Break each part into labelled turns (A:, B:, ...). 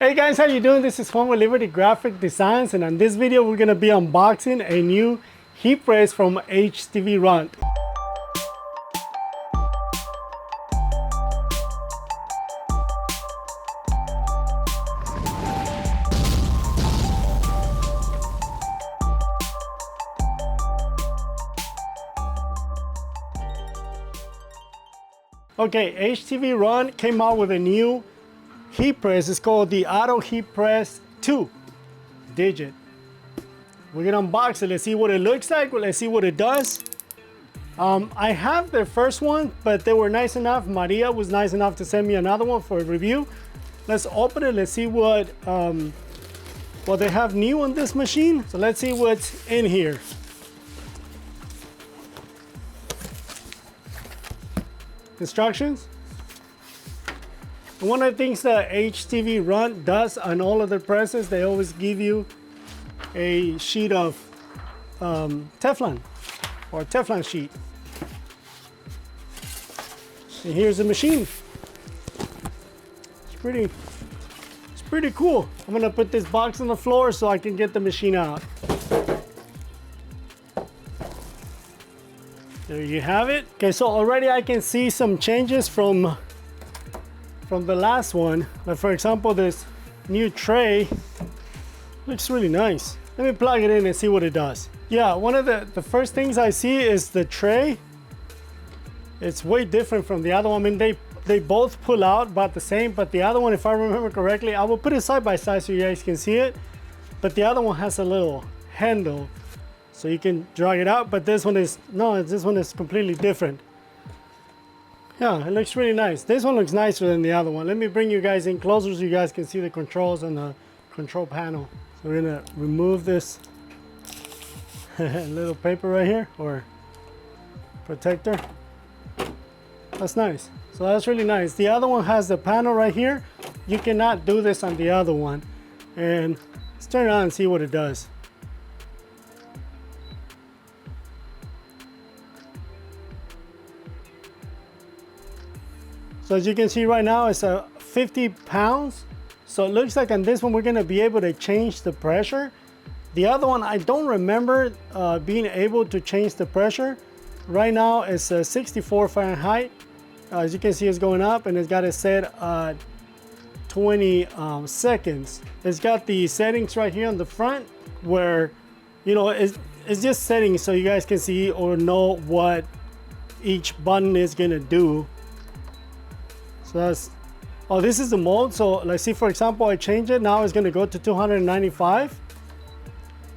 A: Hey guys, how you doing? This is Juan with Liberty Graphic Designs, and on this video we're going to be unboxing a new heat press from HTV Ront. Okay, HTV Ront came out with a new heat press. It's called the Auto Heat Press 2 Digit. We're gonna unbox it. Let's see what it looks like. Let's see what it does. I have the first one, but they were nice enough. Maria was nice enough to send me another one for a review. Let's open it. Let's see what they have new on this machine. So let's see what's in here. Instructions. One of the things that HTV Ront does on all of their presses, they always give you a sheet of Teflon or Teflon sheet. And here's the machine. It's pretty cool. I'm gonna put this box on the floor so I can get the machine out. There you have it. Okay, so already I can see some changes from the last one. Like for example, this new tray looks really nice. Let me plug it in and see what it does. Yeah, one of the first things I see is the tray. It's way different from the other one. I mean, they both pull out about the same, but the other one, if I remember correctly, I will put it side by side so you guys can see it. But the other one has a little handle so you can drag it out, but this one is completely different. Yeah, it looks really nice. This one looks nicer than the other one. Let me bring you guys in closer so you guys can see the controls on the control panel. So we're gonna remove this little paper right here, or protector. That's nice. So that's really nice. The other one has the panel right here. You cannot do this on the other one. And let's turn it on and see what it does. So as you can see right now, it's 50 pounds. So it looks like on this one, we're gonna be able to change the pressure. The other one, I don't remember being able to change the pressure. Right now it's 64 Fahrenheit. As you can see, it's going up and it's got it set 20 seconds. It's got the settings right here on the front where, you know, it's just settings so you guys can see or know what each button is gonna do. So that's, oh, this is the mode. So let's see, for example, I change it. Now it's gonna go to 295,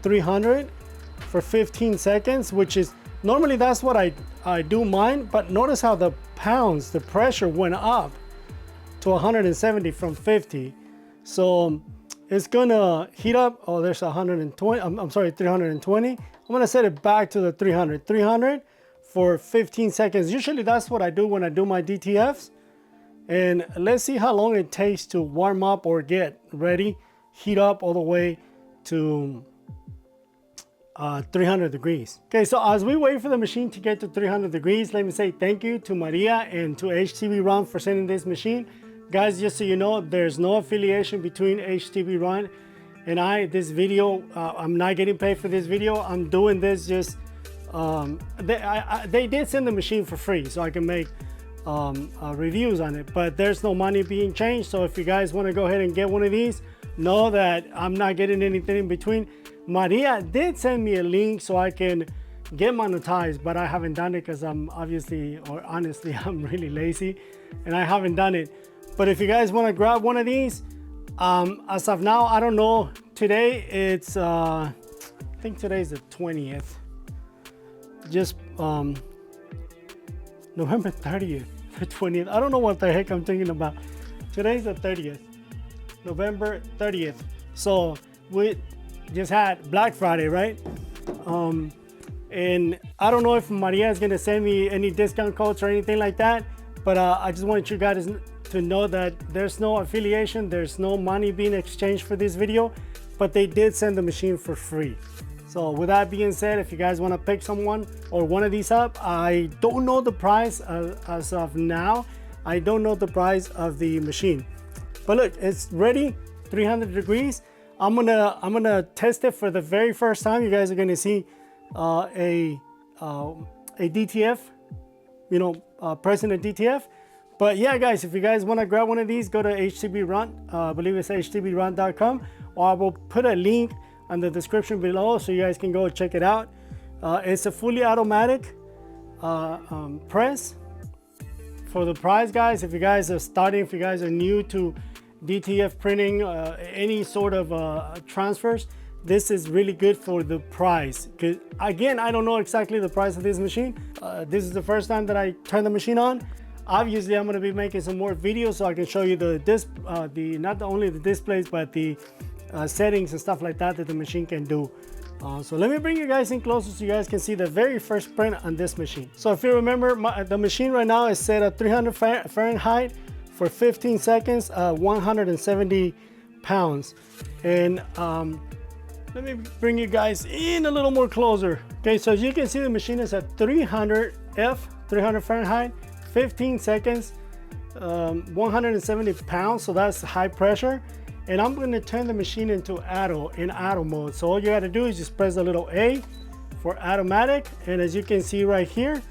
A: 300 for 15 seconds, which is, normally that's what I do mine, but notice how the pounds, the pressure went up to 170 from 50. So it's gonna heat up, oh, there's 120, I'm sorry, 320. I'm gonna set it back to the 300 for 15 seconds. Usually that's what I do when I do my DTFs. And let's see how long it takes to warm up or get ready, heat up all the way to 300 degrees. Okay, so as we wait for the machine to get to 300 degrees, let me say thank you to Maria and to HTV Ront for sending this machine. Guys, just so you know, there's no affiliation between HTV Ront and this video. I'm not getting paid for this video. I'm doing this just, they did send the machine for free so I can make reviews on it, but there's no money being changed. So if you guys want to go ahead and get one of these, know that I'm not getting anything in between. Maria did send me a link so I can get monetized, but I haven't done it because I'm honestly I'm really lazy and I haven't done it. But if you guys want to grab one of these, as of now, I don't know, today it's I think today's the 20th, just November 30th, the 20th. I don't know what the heck I'm thinking about. Today's the 30th, November 30th. So we just had Black Friday, right? And I don't know if Maria is gonna send me any discount codes or anything like that, but I just want you guys to know that there's no affiliation, there's no money being exchanged for this video, but they did send the machine for free. So with that being said, if you guys want to pick someone or one of these up, I don't know the price as of now. I don't know the price of the machine. But look, it's ready. 300 degrees. I'm gonna test it for the very first time. You guys are gonna see a DTF, you know, pressing a DTF. But yeah, guys, if you guys want to grab one of these, go to HTB Ront. I believe it's htbront.com, or I will put a link in the description below so you guys can go check it out. It's a fully automatic press. For the price, guys, if you guys are starting, if you guys are new to DTF printing, any sort of transfers, this is really good for the price. Because again, I don't know exactly the price of this machine. This is the first time that I turn the machine on. Obviously, I'm going to be making some more videos so I can show you not only the displays, but the settings and stuff like that the machine can do. So let me bring you guys in closer so you guys can see the very first print on this machine. So if you remember, the machine right now is set at 300 Fahrenheit for 15 seconds, 170 pounds. And let me bring you guys in a little more closer. Okay, so as you can see, the machine is at 300 Fahrenheit, 15 seconds, 170 pounds, so that's high pressure. And I'm going to turn the machine into auto mode. So all you got to do is just press the little A for automatic. And as you can see right here,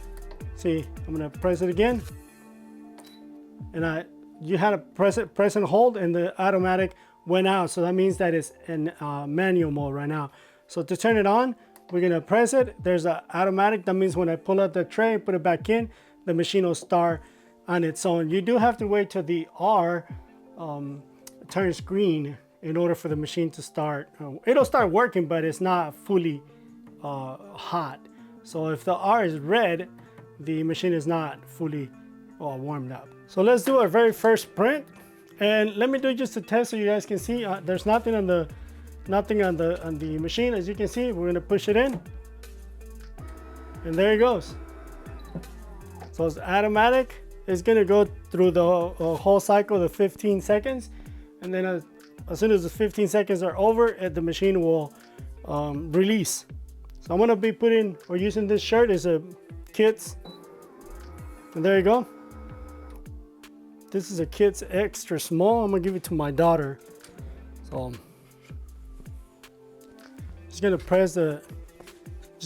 A: see, I'm going to press it again. And you had to press and hold, and the automatic went out. So that means that it's in manual mode right now. So to turn it on, we're going to press it. There's an automatic. That means when I pull out the tray, put it back in, the machine will start on its own. You do have to wait till the R turns green in order for the machine to start. It'll start working, but it's not fully hot. So if the R is red, the machine is not fully warmed up. So let's do our very first print, and let me do just a test so you guys can see. There's nothing on the machine. As you can see, we're gonna push it in, and there it goes. So it's automatic. It's gonna go through the whole cycle, the 15 seconds. And then as soon as the 15 seconds are over, the machine will release. So I'm gonna be using this shirt as a kid's. And there you go. This is a kid's extra small. I'm gonna give it to my daughter. So just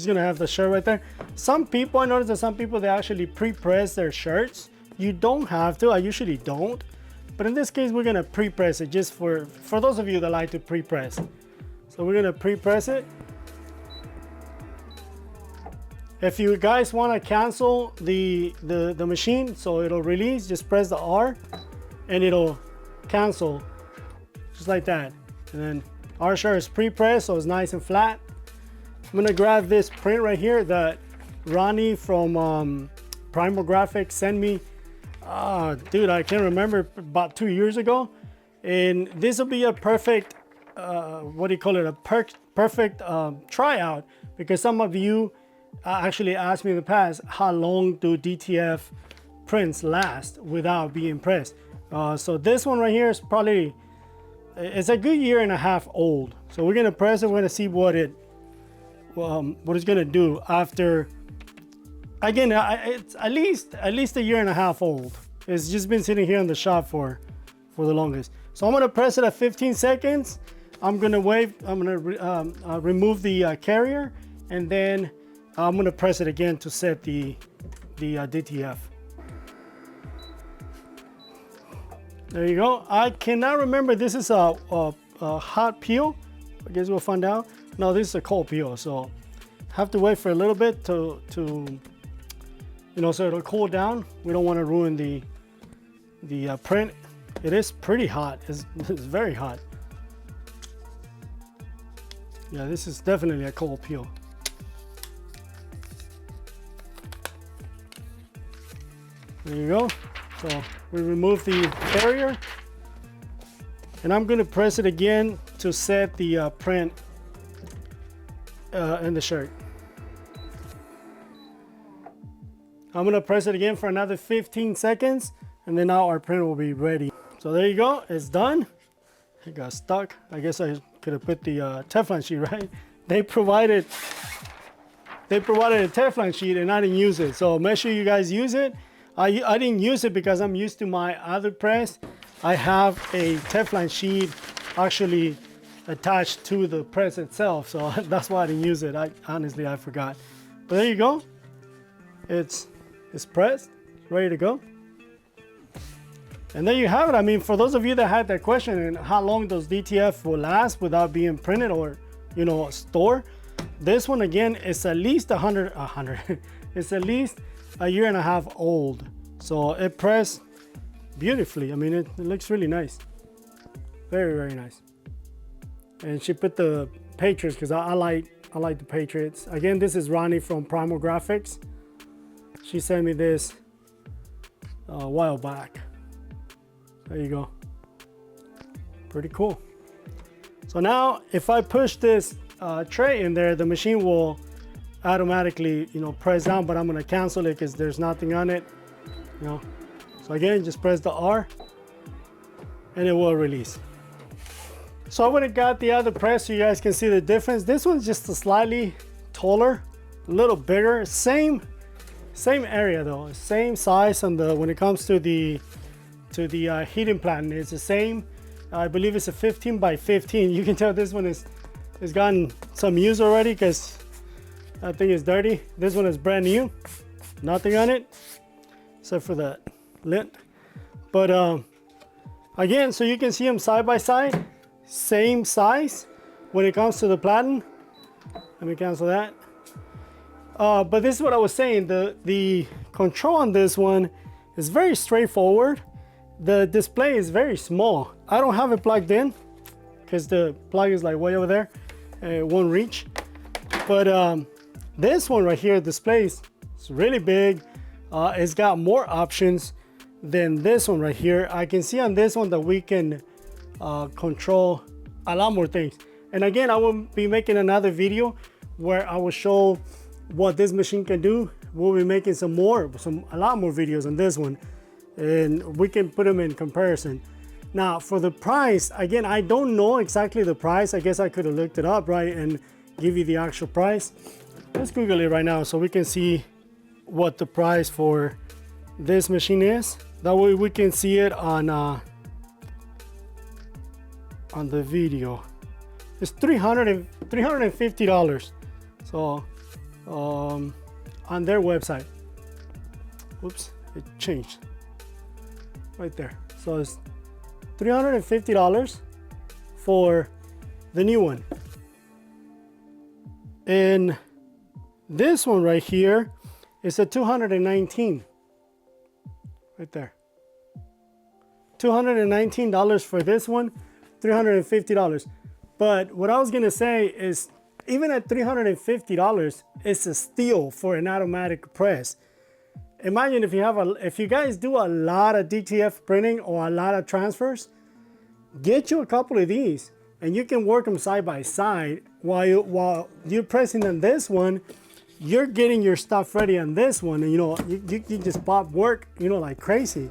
A: gonna have the shirt right there. Some people, I noticed that some people, they actually pre-press their shirts. You don't have to, I usually don't. But in this case, we're gonna pre-press it just for those of you that like to pre-press. So we're gonna pre-press it. If you guys wanna cancel the machine so it'll release, just press the R and it'll cancel just like that. And then our shirt is pre-pressed, so it's nice and flat. I'm gonna grab this print right here that Ronnie from Primal Graphics sent me. Dude, I can't remember, about 2 years ago. And this will be a perfect, what do you call it? A perfect tryout, because some of you actually asked me in the past, how long do DTF prints last without being pressed? So this one right here is probably, it's a good 1.5 years old. So we're gonna press it, we're gonna see what it's gonna do after. Again, it's at least 1.5 years old. It's just been sitting here in the shop for the longest. So I'm gonna press it at 15 seconds. I'm gonna remove the carrier, and then I'm gonna press it again to set the DTF. There you go. I cannot remember. This is a hot peel. I guess we'll find out. No, this is a cold peel. So have to wait for a little bit to so it'll cool down. We don't want to ruin the print. It is pretty hot. It's very hot. Yeah, this is definitely a cold peel. There you go. So we remove the carrier, and I'm going to press it again to set the print in the shirt. I'm gonna press it again for another 15 seconds, and then now our print will be ready. So there you go, it's done. It got stuck. I guess I could have put the Teflon sheet, right? They provided a Teflon sheet and I didn't use it. So make sure you guys use it. I didn't use it because I'm used to my other press. I have a Teflon sheet actually attached to the press itself, so that's why I didn't use it. Honestly, I forgot. But there you go. It's pressed, ready to go. And there you have it. I mean, for those of you that had that question and how long does DTF will last without being printed or, you know, stored, this one again is at least 100. It's at least a year and a half old. So it pressed beautifully. I mean, it looks really nice. Very, very nice. And she put the Patriots because I like the Patriots. Again, this is Ronnie from Primal Graphics. She sent me this a while back. There you go. Pretty cool. So now if I push this tray in there, the machine will automatically, you know, press down, but I'm going to cancel it because there's nothing on it, you know. So again, just press the R and it will release. So I went and got the other press so you guys can see the difference. This one's just a slightly taller, a little bigger, same area though, same size on the, when it comes to the heating plant, it's the same. I believe it's a 15 by 15. You can tell this one is gotten some use already because I think it's dirty. This one is brand new, nothing on it except for the lint. But again, so you can see them side by side, same size when it comes to the platen. Let me cancel that. But this is what I was saying, the control on this one is very straightforward. The display is very small. I don't have it plugged in because the plug is like way over there. It won't reach. But this one right here, displays, it's really big. It's got more options than this one right here. I can see on this one that we can control a lot more things. And again, I will be making another video where I will show what this machine can do. We'll be making a lot more videos on this one, and we can put them in comparison. Now for the price, again, I don't know exactly the price. I guess I could have looked it up, right, and give you the actual price. Let's Google it right now so we can see what the price for this machine is. That way we can see it on the video. It's $350. So on their website. Oops, it changed right there. So it's $350 for the new one. And this one right here is a $219 right there. $219 for this one, $350. But what I was gonna say is, even at $350, it's a steal for an automatic press. Imagine if you guys do a lot of DTF printing or a lot of transfers, get you a couple of these and you can work them side by side while you're pressing on this one. You're getting your stuff ready on this one, and you know you just pop work, you know, like crazy.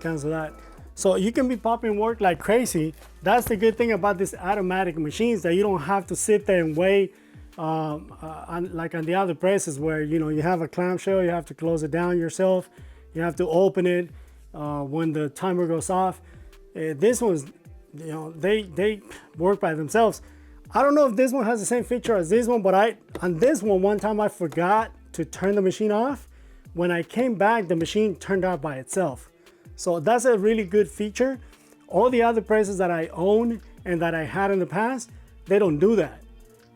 A: Cancel that. So you can be popping work like crazy. That's the good thing about this automatic machines, that you don't have to sit there and wait like on the other presses where, you know, you have a clamshell, you have to close it down yourself, you have to open it when the timer goes off. This one's, you know, they work by themselves. I don't know if this one has the same feature as this one, but on this one time I forgot to turn the machine off. When I came back, the machine turned off by itself. So that's a really good feature. All the other presses that I own and that I had in the past, they don't do that.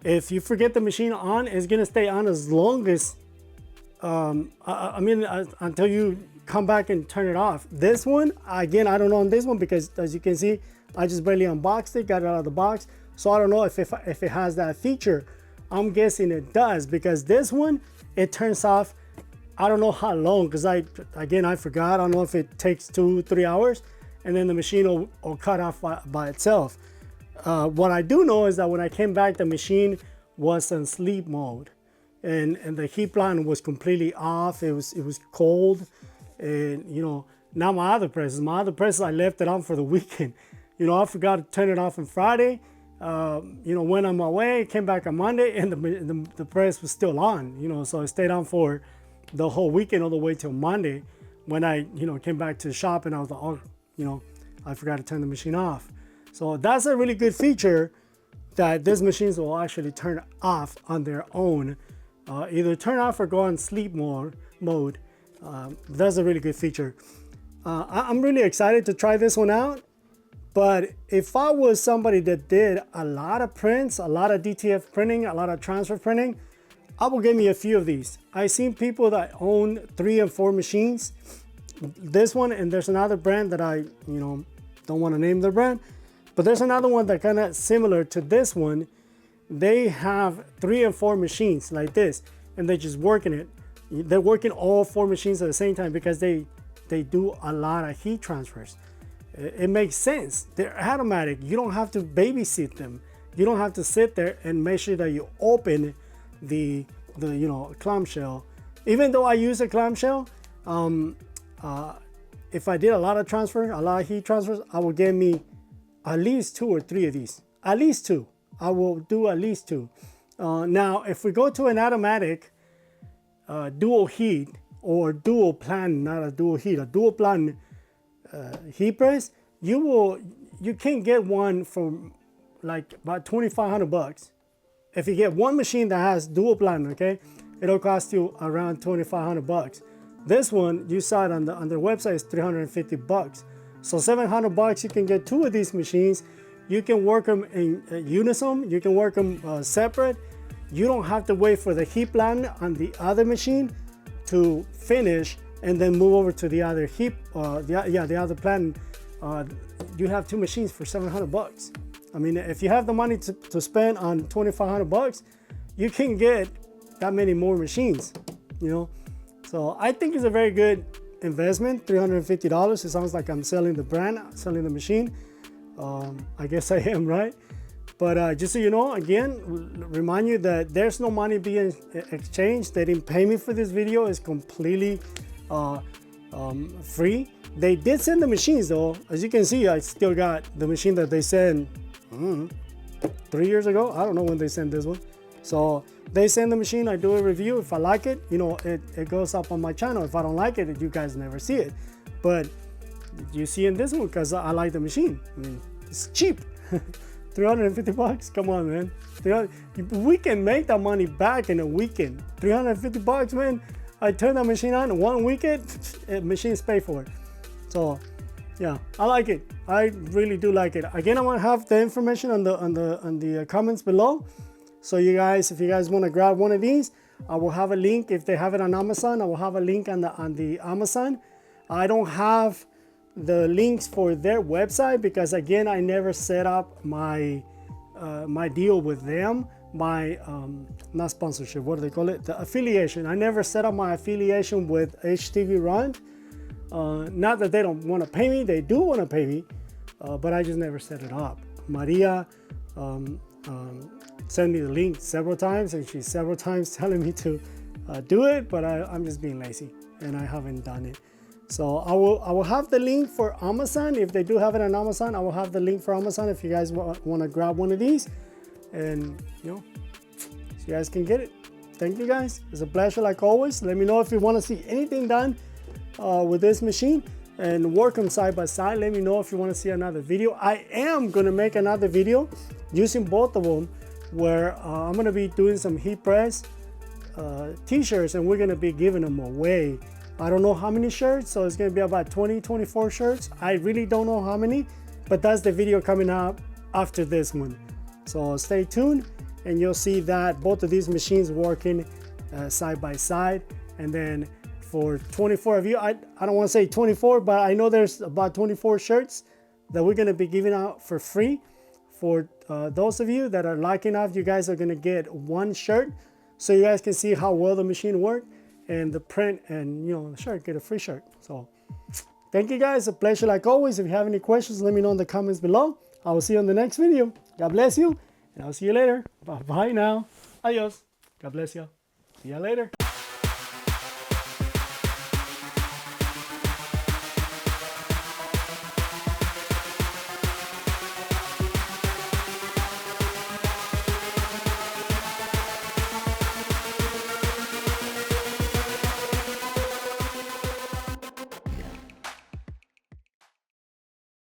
A: If you forget the machine on, it's gonna stay on as long as, until you come back and turn it off. This one, again, I don't know on this one because as you can see, I just barely unboxed it, got it out of the box. So I don't know if it has that feature. I'm guessing it does, because this one, it turns off, I don't know how long, because I forgot. I don't know if it takes 2-3 hours, and then the machine will cut off by itself. What I do know is that when I came back, the machine was in sleep mode, and the heat plant was completely off. It was cold, and you know, now my other presses, I left it on for the weekend. You know, I forgot to turn it off on Friday. You know, went on my way, came back on Monday, and the press was still on. You know, so I stayed on for the whole weekend all the way till Monday, when I, you know, came back to the shop, and I was like, oh, you know, I forgot to turn the machine off. So that's a really good feature, that these machines will actually turn off on their own. Either turn off or go on sleep mode. That's a really good feature. I'm really excited to try this one out. But if I was somebody that did a lot of prints, a lot of DTF printing, a lot of transfer printing, I will give me a few of these. I've seen people that own 3 and 4 machines. This one, and there's another brand that I, don't want to name the brand, but there's another one that kind of similar to this one. They have 3 and 4 machines like this, and they're just working it. They're working all 4 machines at the same time because they do a lot of heat transfers. It makes sense. They're automatic. You don't have to babysit them. You don't have to sit there and make sure that you open the clamshell. Even though I use a clamshell, if I did a lot of heat transfers, I will get me at least 2 or 3 of these. At least 2. I will do at least 2. Now, if we go to an automatic dual heat or dual plan, not a dual heat, a dual plan heat press, you can get one for like about $2,500. If you get one machine that has dual plan, okay, it'll cost you around $2,500. This one, you saw it on their website, is $350. So $700, you can get 2 of these machines. You can work them in unison. You can work them separate. You don't have to wait for the heat plan on the other machine to finish and then move over to the other heat, the other plan. You have 2 machines for $700. I mean, if you have the money to spend on $2,500, you can get that many more machines, So I think it's a very good investment, $350. It sounds like I'm selling the brand, selling the machine. I guess I am, right? But just so you know, again, remind you that there's no money being exchanged. They didn't pay me for this video. It's completely free. They did send the machines though. As you can see, I still got the machine that they sent 3 years ago. I don't know when they sent this one. So they send the machine, I do a review. If I like it, it goes up on my channel. If I don't like it, you guys never see it. But you see in this one because I like the machine. I mean, it's cheap. $350, come on, man. We can make that money back in a weekend. $350, man. I turn that machine on in 1 weekend, machines pay for it. So yeah, I like it. I really do like it. Again, I want to have the information on the comments below. So you guys, if you guys want to grab one of these, I will have a link. If they have it on Amazon, I will have a link on the Amazon. I don't have the links for their website because again, I never set up my my deal with them. My not sponsorship, what do they call it? The affiliation. I never set up my affiliation with HTV Ront. Not that they don't want to pay me, they do want to pay me, but I just never set it up. Maria sent me the link several times, and she's several times telling me to do it, but I'm just being lazy and I haven't done it. So I will have the link for Amazon. If they do have it on Amazon, I will have the link for Amazon if you guys want to grab one of these, and so you guys can get it. Thank you guys. It's a pleasure like always. Let me know if you want to see anything done with this machine and work them side by side. Let me know if you want to see another video. I am going to make another video using both of them where I'm going to be doing some heat press t-shirts, and we're going to be giving them away. I don't know how many shirts, so it's going to be about 24 shirts. I really don't know how many, but that's the video coming up after this one. So stay tuned and you'll see that both of these machines working side by side. And then for 24 of you, I don't want to say 24, but I know there's about 24 shirts that we're going to be giving out for free. For those of you that are lucky enough, you guys are going to get one shirt so you guys can see how well the machine works, and the print, and the shirt, get a free shirt. So thank you guys, a pleasure like always. If you have any questions, let me know in the comments below. I will see you on the next video. God bless you, and I'll see you later. Bye now. Adios. God bless you. See you later.